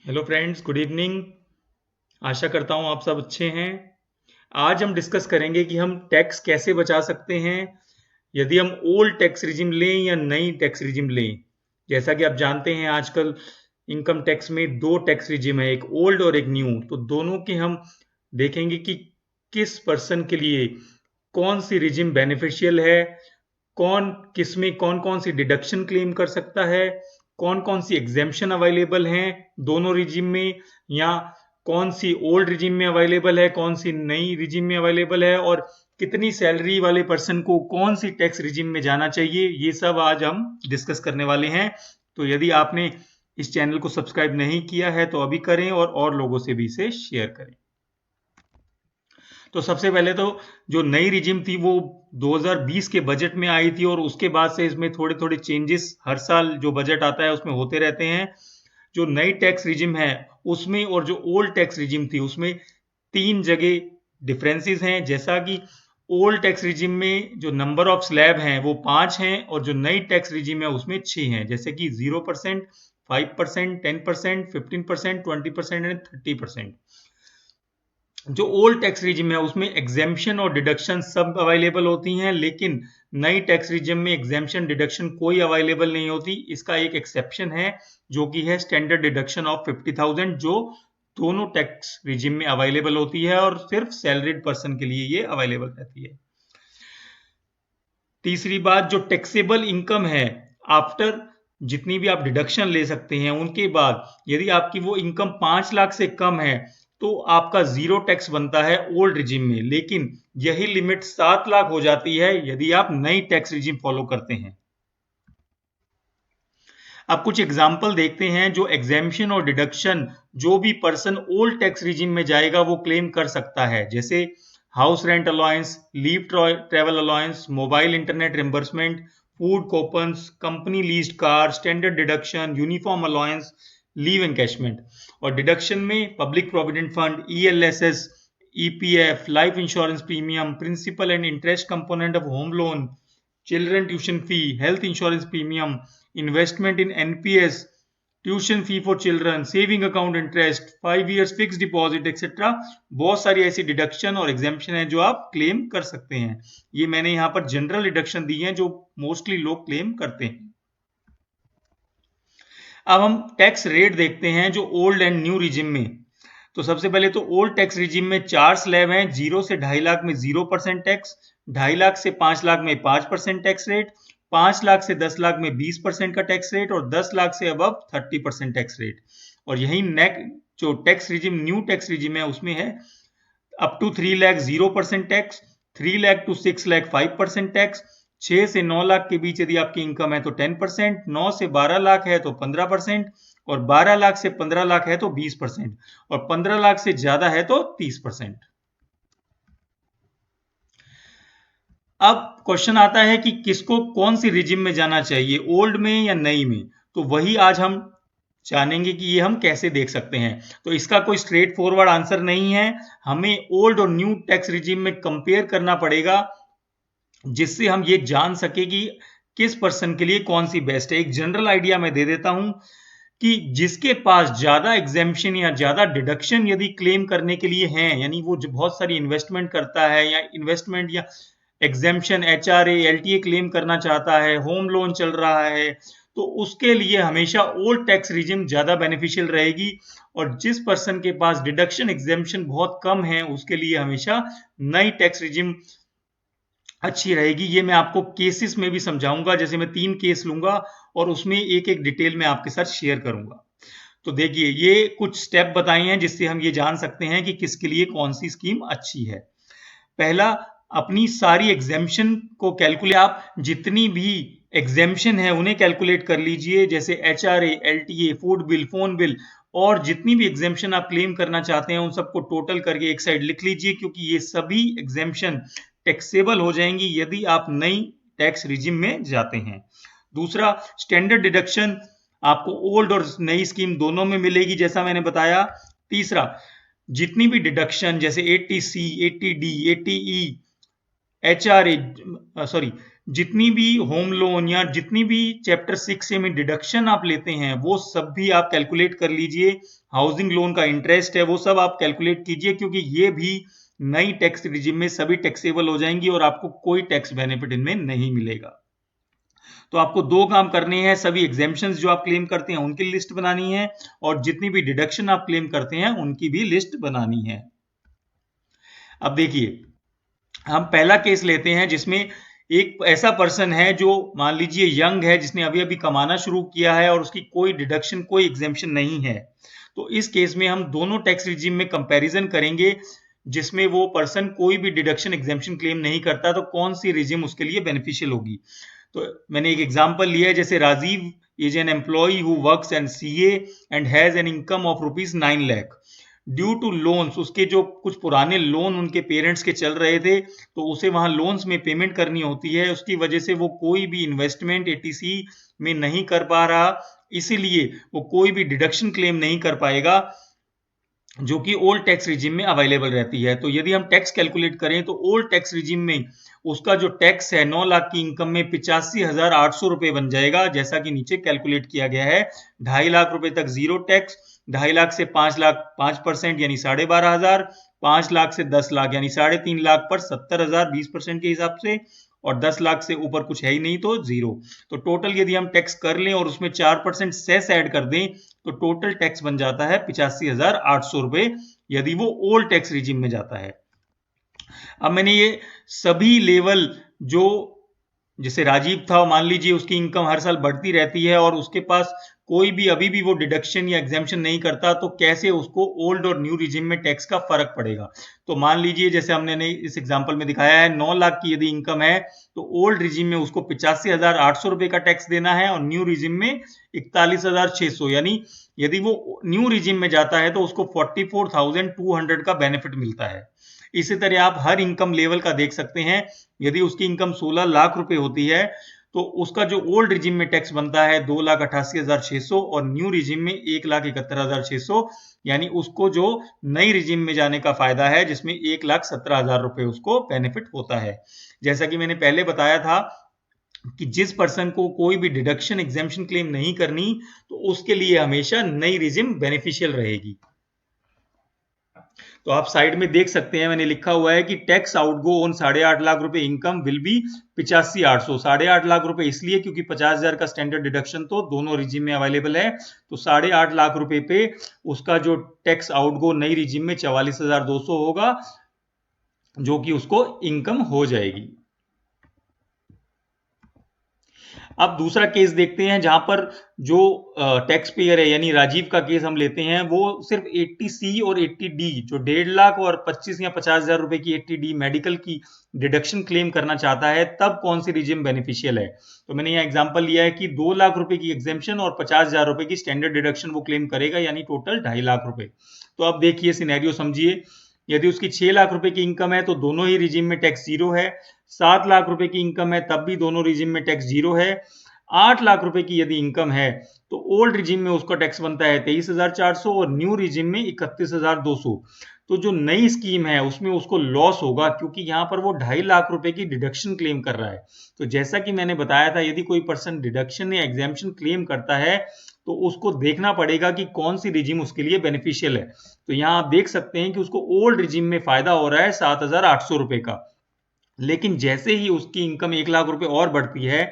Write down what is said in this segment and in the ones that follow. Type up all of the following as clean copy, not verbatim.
Hello friends, good evening. आशा करता हूँ आप सब अच्छे हैं। आज हम डिस्कस करेंगे कि हम टैक्स कैसे बचा सकते हैं यदि हम ओल्ड टैक्स रिजिम लें या नई टैक्स रिजिम लें। जैसा कि आप जानते हैं, आजकल इनकम टैक्स में दो टैक्स रिजिम है, एक ओल्ड और एक न्यू। तो दोनों के हम देखेंगे कि किस पर्सन के लिए कौन सी रिजिम बेनिफिशियल है, कौन किस में कौन कौन सी डिडक्शन क्लेम कर सकता है, कौन कौन सी एग्जेम्पशन अवेलेबल हैं दोनों रिजिम में, या कौन सी ओल्ड रिजिम में अवेलेबल है, कौन सी नई रिजिम में अवेलेबल है, और कितनी सैलरी वाले पर्सन को कौन सी टैक्स रिजिम में जाना चाहिए। ये सब आज हम डिस्कस करने वाले हैं। तो यदि आपने इस चैनल को सब्सक्राइब नहीं किया है तो अभी करें और लोगों से भी इसे शेयर करें। तो सबसे पहले तो जो नई रिजिम थी वो 2020 के बजट में आई थी, और उसके बाद से इसमें थोड़े थोड़े चेंजेस हर साल जो बजट आता है उसमें होते रहते हैं। जो नई टैक्स रिजिम है उसमें और जो ओल्ड टैक्स रिजिम थी उसमें तीन जगह डिफरेंसेस हैं। जैसा कि ओल्ड टैक्स रिजिम में जो नंबर ऑफ स्लैब हैं वो 5 हैं, और जो नई टैक्स रिजिम है उसमें 6 हैं, जैसे कि 0%, 5%, 10%, 15%, 20% एंड 30%। जो ओल्ड टैक्स रिजिम है उसमें एग्जेम्पशन और डिडक्शन सब अवेलेबल होती हैं, लेकिन नई टैक्स रिजिम में एग्जेम्पशन डिडक्शन कोई अवेलेबल नहीं होती। इसका एक एक्सेप्शन है जो कि है स्टैंडर्ड डिडक्शन ऑफ 50,000, जो दोनों टैक्स रिजिम में अवेलेबल होती है और सिर्फ सैलरीड पर्सन के लिए ये अवेलेबल रहती है। तीसरी बात, जो टैक्सेबल इनकम है आफ्टर जितनी भी आप डिडक्शन ले सकते हैं उनके बाद, यदि आपकी वो इनकम 5 लाख से कम है तो आपका जीरो टैक्स बनता है ओल्ड रिजिम में, लेकिन यही लिमिट 7 लाख हो जाती है यदि आप नई टैक्स रिजिम फॉलो करते हैं। अब कुछ एग्जाम्पल देखते हैं जो एग्जेम्पशन और डिडक्शन जो भी पर्सन ओल्ड टैक्स रिजिम में जाएगा वो क्लेम कर सकता है, जैसे house rent allowance, leave travel allowance, mobile internet reimbursement, food coupons, company leased car, standard deduction, uniform allowance, leave encashment. और डिडक्शन में public provident fund, ELSS, EPF, life insurance premium, principal and interest component of home loan, children tuition fee, health insurance premium, investment in NPS, tuition fee for children, saving account interest, 5 years fix deposit etcetera. बहुत सारी ऐसी deduction और exemption है जो आप claim कर सकते हैं। ये मैंने यहाँ पर जनरल डिडक्शन दी है जो मोस्टली लोग क्लेम करते हैं। अब हम टैक्स रेट देखते हैं जो ओल्ड एंड न्यू रिजिम में। तो सबसे पहले तो ओल्ड टैक्स रिजिम में 4 स्लैब हैं। 0 से 2.5 लाख में 0% टैक्स, 2.5 लाख से 5 लाख में 5% टैक्स रेट, 5 लाख से 10 लाख में 20% का टैक्स रेट, और 10 लाख से अबव 30% टैक्स रेट। और यही जो tax regime new tax regime है उसमें है up to 3 lakh 0% tax, 3 lakh to 6 lakh 5% tax, 6 से 9 लाख के बीच यदि आपकी इनकम है तो 10%, 9 से 12 लाख है तो 15%, और 12 लाख से 15 लाख है तो 20%, और 15 लाख से ज्यादा है तो 30%। अब क्वेश्चन आता है कि किसको कौन सी रिजिम में जाना चाहिए, ओल्ड में या नई में। तो वही आज हम जानेंगे कि ये हम कैसे देख सकते हैं। तो इसका कोई स्ट्रेट फॉरवर्ड आंसर नहीं है, हमें ओल्ड और न्यू टैक्स रिजिम में कंपेयर करना पड़ेगा जिससे हम ये जान सके कि किस पर्सन के लिए कौन सी बेस्ट है। एक जनरल आइडिया मैं दे देता हूं कि जिसके पास ज्यादा एग्जेम्पशन या ज्यादा डिडक्शन यदि क्लेम करने के लिए हैं, यानी वो जो बहुत सारी इन्वेस्टमेंट करता है या इन्वेस्टमेंट या एग्जेम्पशन एचआरए एलटीए क्लेम करना चाहता है, होम लोन चल रहा है, तो उसके लिए हमेशा ओल्ड टैक्स रिजिम ज्यादा बेनिफिशियल रहेगी। और जिस पर्सन के पास डिडक्शन एग्जेम्पशन बहुत कम है उसके लिए हमेशा नई टैक्स रिजिम अच्छी रहेगी। ये मैं आपको केसेस में भी समझाऊंगा, जैसे मैं 3 केस लूंगा और उसमें एक एक डिटेल में आपके साथ शेयर करूंगा। तो देखिए, ये कुछ स्टेप बताए हैं जिससे हम ये जान सकते हैं कि किसके लिए कौन सी स्कीम अच्छी है। पहला, अपनी सारी एग्जेम्पशन को कैलकुलेट, आप जितनी भी एग्जेम्पशन है उन्हें कैलकुलेट कर लीजिए, जैसे HRA, LTA, food bill, phone bill, और जितनी भी एग्जेम्पशन आप क्लेम करना चाहते हैं उन सबको टोटल करके एक साइड लिख लीजिए, क्योंकि ये सभी एग्जेम्पशन टैक्सेबल हो जाएंगी यदि आप नई टैक्स रिजिम में जाते हैं। दूसरा, स्टैंडर्ड डिडक्शन आपको ओल्ड और नई स्कीम दोनों में मिलेगी जैसा मैंने बताया। तीसरा, जितनी भी डिडक्शन जैसे 80C, 80D, 80E, HRA, sorry, जितनी भी होम लोन या जितनी भी चैप्टर 6 में डिडक्शन आप लेते हैं वो सब भी आप कैलकुलेट कर लीजिए। हाउसिंग लोन का इंटरेस्ट है वो सब आप कैलकुलेट कीजिए, क्योंकि ये भी नई टैक्स रिजिम में सभी टैक्सेबल हो जाएंगी और आपको कोई टैक्स बेनिफिट इनमें नहीं मिलेगा। तो आपको दो काम करने हैं, सभी एग्जेम्पशंस जो आप क्लेम करते हैं उनकी लिस्ट बनानी है और जितनी भी डिडक्शन आप क्लेम करते हैं उनकी भी लिस्ट बनानी है। अब देखिए, हम पहला केस लेते हैं जिसमें एक ऐसा पर्सन है जो मान लीजिए यंग है, जिसने अभी अभी कमाना शुरू किया है और उसकी कोई डिडक्शन कोई एग्जेम्पशन नहीं है। तो इस केस में हम दोनों टैक्स रिजीम में कंपैरिजन करेंगे, जिसमें वो पर्सन कोई भी डिडक्शन एग्जेम्पशन क्लेम नहीं करता, तो कौन सी रिजीम उसके लिए बेनिफिशियल होगी। तो मैंने एक एग्जांपल लिया है, जैसे Rajiv is an employee who works and CA and has an income of ₹9 lakh. Due to loans, उसके जो कुछ पुराने लोन उनके पेरेंट्स के चल रहे थे तो उसे वहां लोन्स में पेमेंट करनी होती है, उसकी वजह से वो कोई भी इन्वेस्टमेंट एटीसी में नहीं कर पा रहा, इसीलिए वो कोई भी डिडक्शन क्लेम नहीं कर पाएगा जो कि ओल्ड टैक्स रिजिम में अवेलेबल रहती है। तो यदि हम टैक्स कैलकुलेट करें तो ओल्ड टैक्स रिजिम में उसका जो टैक्स है 9 लाख की इनकम में 85,800 रुपए बन जाएगा, जैसा कि नीचे कैलकुलेट किया गया है। 2.5 लाख रुपए तक जीरो टैक्स, 2.5 लाख से 5 लाख 5% यानी 12,500, 5 लाख से 10 लाख यानी 3.5 लाख पर 70,000 20% के हिसाब से, और 10 लाख से ऊपर कुछ है ही नहीं तो जीरो। तो टोटल यदि हम टैक्स कर लें और उसमें 4% सेस ऐड कर दें तो टोटल टैक्स बन जाता है 85,800 रुपए, यदि वो ओल्ड टैक्स रिजिम में जाता है। अब मैंने ये सभी लेवल जो, जैसे राजीव था, मान लीजिए उसकी इनकम हर साल बढ़ती रहती है और उसके पास कोई भी अभी भी वो डिडक्शन या एग्जेम्पशन नहीं करता, तो कैसे उसको ओल्ड और न्यू रिजिम में टैक्स का फर्क पड़ेगा। तो मान लीजिए जैसे हमने इस एग्जांपल में दिखाया है, 9 लाख की यदि इनकम है तो ओल्ड रिजिम में उसको 85,800 रुपए का टैक्स देना है और न्यू रिजिम में 41,600, यानी यदि वो न्यू रिजिम में जाता है तो उसको 44,200 का बेनिफिट मिलता है। इसी तरह आप हर इनकम लेवल का देख सकते हैं, यदि उसकी इनकम 16 लाख रुपए होती है तो उसका जो ओल्ड रिजिम में टैक्स बनता है 2,88,600 और न्यू रिजिम में 1,71,600, यानी उसको जो नई रिजिम में जाने का फायदा है जिसमें 1,17,000 रुपए उसको बेनिफिट होता है। जैसा कि मैंने पहले बताया था कि जिस पर्सन को कोई भी डिडक्शन एग्जेम्पशन क्लेम नहीं करनी तो उसके लिए हमेशा नई रिजिम बेनिफिशियल रहेगी। तो आप साइड में देख सकते हैं मैंने लिखा हुआ है कि टैक्स आउटगो ऑन 8.5 लाख रुपए इनकम विल बी 85,800। 8.5 लाख रुपए इसलिए क्योंकि 50,000 का स्टैंडर्ड डिडक्शन तो दोनों रिजिम में अवेलेबल है, तो 8.5 लाख रुपए पे उसका जो टैक्स आउटगो नई रिजिम में 44,200 होगा, जो कि उसको इनकम हो जाएगी। अब दूसरा केस देखते हैं जहां पर जो टैक्स पेयर है, यानी राजीव का केस हम लेते हैं, वो सिर्फ 80C और 80D जो 1.5 लाख और 25 या 50,000 रुपए की 80D मेडिकल की डिडक्शन क्लेम करना चाहता है, तब कौन सी रिजिम बेनिफिशियल है। तो मैंने यहाँ एग्जांपल लिया है कि 2 लाख रुपए की एग्जेम्पशन और 50,000 रुपए की स्टैंडर्ड डिडक्शन वो क्लेम करेगा, यानी टोटल 2.5 लाख रुपए। तो अब देखिए सिनेरियो समझिए, यदि उसकी 6 लाख रुपए की इनकम है तो दोनों ही रिजिम में टैक्स जीरो है, 7 लाख रुपए की इनकम है तब भी दोनों रिजिम में टैक्स जीरो है, 8 लाख रुपए की यदि इनकम है तो ओल्ड रिजिम में उसका टैक्स बनता है 23,400 और न्यू रिजिम में 31,200। तो जो नई स्कीम है उसमें उसको लॉस होगा, क्योंकि यहां पर वो 2.5 लाख रुपए की डिडक्शन क्लेम कर रहा है। तो जैसा कि मैंने बताया था, यदि कोई पर्सन डिडक्शन या एग्जेम्पशन क्लेम करता है तो उसको देखना पड़ेगा कि कौन सी रिजिम उसके लिए बेनिफिशियल है। तो यहां आप देख सकते हैं कि उसको ओल्ड रिजिम में फायदा हो रहा है 7,800 रुपए का, लेकिन जैसे ही उसकी इनकम 1 लाख रुपए और बढ़ती है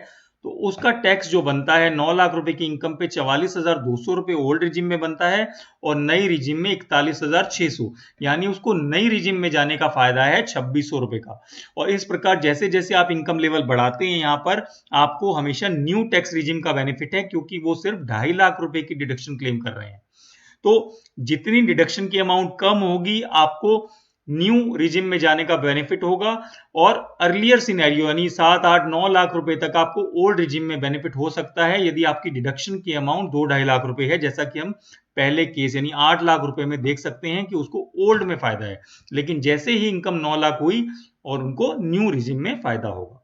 तो उसका टैक्स जो बनता है 9 लाख रुपए की इनकम पे 44,200 रुपए ओल्ड रिजिम में बनता है और नई रिजिम में 41,600, यानी उसको नई रिजिम में जाने का फायदा है 2,600 रुपए का। और इस प्रकार जैसे जैसे आप इनकम लेवल बढ़ाते हैं, यहां पर आपको हमेशा न्यू टैक्स रिजिम का बेनिफिट है, क्योंकि वो सिर्फ 2.5 लाख रुपए की डिडक्शन क्लेम कर रहे हैं। तो जितनी डिडक्शन की अमाउंट कम होगी आपको न्यू रिजिम में जाने का बेनिफिट होगा, और अर्लियर सिनेरियो यानी 7 8 9 लाख रुपए तक आपको ओल्ड रिजिम में बेनिफिट हो सकता है यदि आपकी डिडक्शन की अमाउंट 2 2.5 लाख रुपए है, जैसा कि हम पहले केस यानी 8 लाख रुपए में देख सकते हैं कि उसको ओल्ड में फायदा है, लेकिन जैसे ही इनकम 9 लाख हुई और उनको न्यू रिजिम में फायदा होगा।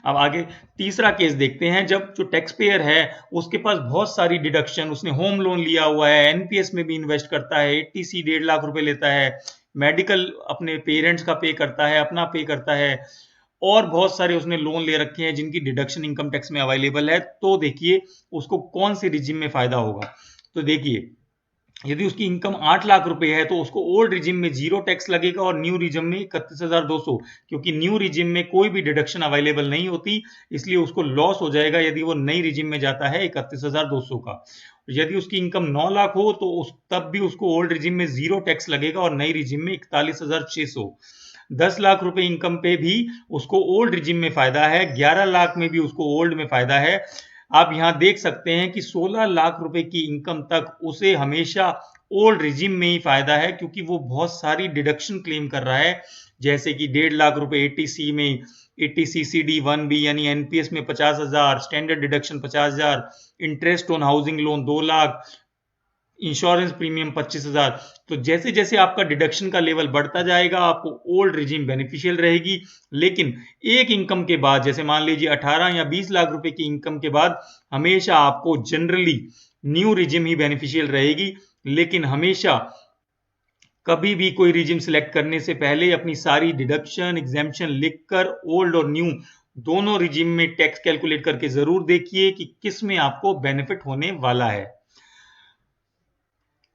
अब आगे तीसरा केस देखते हैं, जब जो टैक्स पेयर है उसके पास बहुत सारी डिडक्शन, उसने होम लोन लिया हुआ है, एनपीएस में भी इन्वेस्ट करता है, एटीसी 1.5 लाख रुपए लेता है, मेडिकल अपने पेरेंट्स का पे करता है, अपना पे करता है, और बहुत सारे उसने लोन ले रखे हैं जिनकी डिडक्शन इनकम टैक्स में अवेलेबल है, तो देखिए उसको कौन सी रिजिम में फायदा होगा। तो देखिए यदि उसकी इनकम 8 लाख रुपए है तो उसको ओल्ड रिजिम में 0 टैक्स लगेगा और न्यू रिजिम में 31,200, क्योंकि न्यू रिजिम में कोई भी डिडक्शन अवेलेबल नहीं होती, इसलिए उसको लॉस हो जाएगा यदि वो नई रिजिम में जाता है 31,200 का। यदि उसकी इनकम 9 लाख हो तो तब भी उसको ओल्ड रिजिम में 0 टैक्स लगेगा और नई रिजिम में 41,600। 10 लाख रुपए इनकम पे भी उसको ओल्ड रिजिम में फायदा है, 11 लाख में भी उसको ओल्ड में फायदा है। आप यहां देख सकते हैं कि 16 लाख रुपए की इनकम तक उसे हमेशा ओल्ड रिजिम में ही फायदा है, क्योंकि वो बहुत सारी डिडक्शन क्लेम कर रहा है, जैसे कि 1.5 लाख रुपए एटीसी में, एटीसी सीडी 1B यानी एनपीएस में 50,000, standard deduction 50,000, interest on housing loan 2 lakh, insurance premium 25,000। तो जैसे जैसे आपका डिडक्शन का लेवल बढ़ता जाएगा आपको ओल्ड रिजीम बेनिफिशियल रहेगी, लेकिन एक इनकम के बाद, जैसे मान लीजिए 18 या 20 लाख रुपए की इनकम के बाद, हमेशा आपको जनरली न्यू रिजिम ही बेनिफिशियल रहेगी। लेकिन हमेशा कभी भी कोई रिजिम सिलेक्ट करने से पहले अपनी सारी डिडक्शन एग्जेम्पशन लिखकर ओल्ड और न्यू दोनों रिजिम में टैक्स कैलकुलेट करके जरूर देखिए कि किस में आपको बेनिफिट होने वाला है।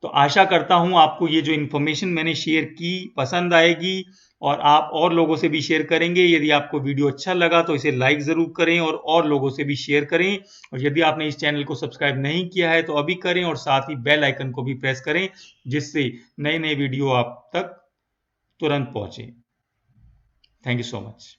तो आशा करता हूं आपको ये जो इन्फॉर्मेशन मैंने शेयर की पसंद आएगी और आप और लोगों से भी शेयर करेंगे। यदि आपको वीडियो अच्छा लगा तो इसे लाइक जरूर करें और लोगों से भी शेयर करें। और यदि आपने इस चैनल को सब्सक्राइब नहीं किया है तो अभी करें और साथ ही बेल आइकन को भी प्रेस करें, जिससे नए नए वीडियो आप तक तुरंत पहुंचे। Thank you so much.